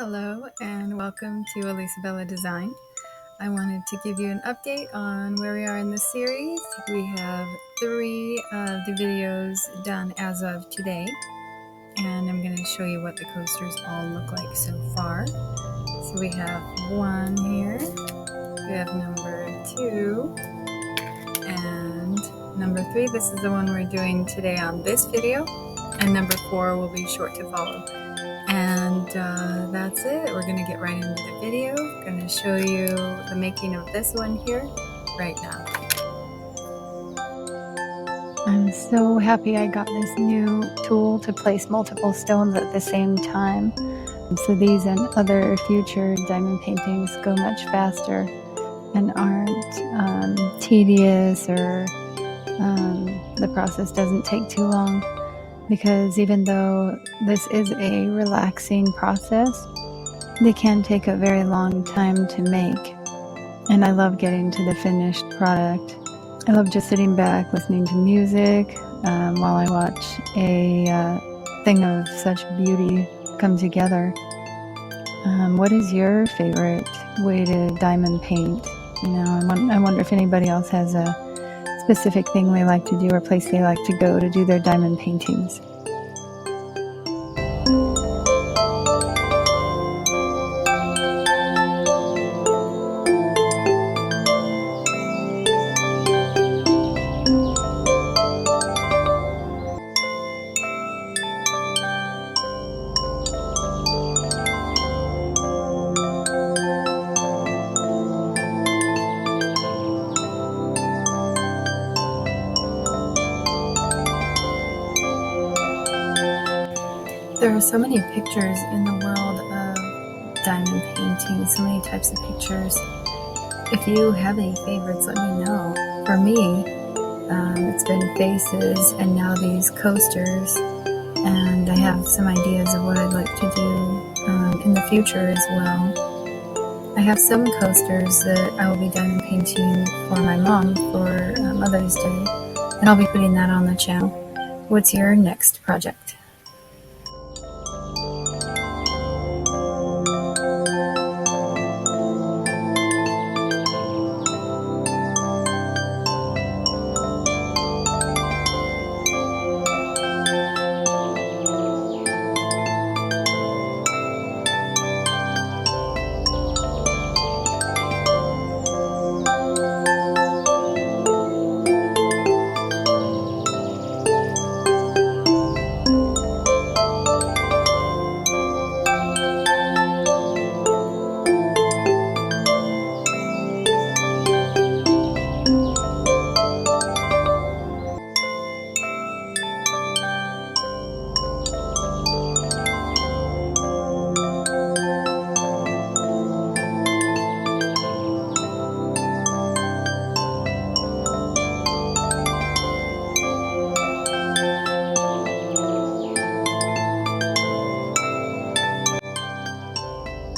Hello and welcome to Elisabella Design. I wanted to give you an update on where we are in the series. We have 3 of the videos done as of today, and I'm going to show you what the coasters all look like so far. So we have 1 here, we have number 2, and number 3. This is the one we're doing today on this video, and number 4 will be short to follow. And that's it. We're going to get right into the video. I'm going to show you the making of this one here right now. I'm so happy I got this new tool to place multiple stones at the same time. So these and other future diamond paintings go much faster and aren't tedious, or the process doesn't take too long. Because even though this is a relaxing process, they can take a very long time to make. And I love getting to the finished product. I love just sitting back, listening to music while I watch a thing of such beauty come together. What is your favorite way to diamond paint? You know, I wonder if anybody else has a specific thing they like to do or place they like to go to do their diamond paintings. There are so many pictures in the world of diamond painting, so many types of pictures. If you have any favorites, let me know. For me, it's been faces and now these coasters, and I have some ideas of what I'd like to do in the future as well. I have some coasters that I will be diamond painting for my mom for Mother's Day, and I'll be putting that on the channel. What's your next project?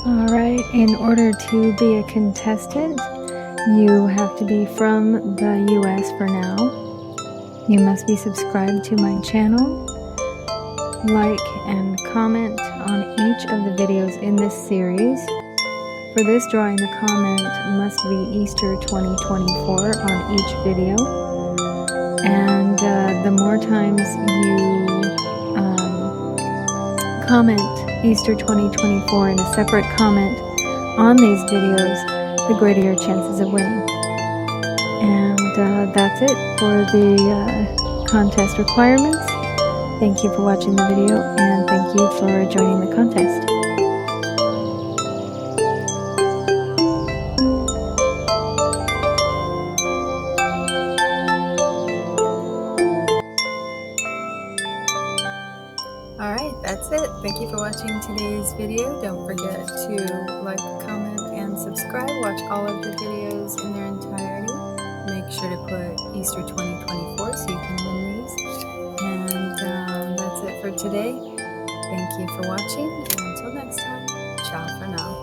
Alright, in order to be a contestant, you have to be from the US for now. You must be subscribed to my channel, like and comment on each of the videos in this series. For this drawing, the comment must be Easter 2024 on each video. And the more times you comment Easter 2024 in a separate comment on these videos, the greater your chances of winning. And that's it for the contest requirements. Thank you for watching the video, and thank you for joining the contest. Alright, that's it. Thank you for watching today's video. Don't forget to like, comment, and subscribe. Watch all of the videos in their entirety. Make sure to put Easter 2024 so you can win these. And that's it for today. Thank you for watching, and until next time, ciao for now.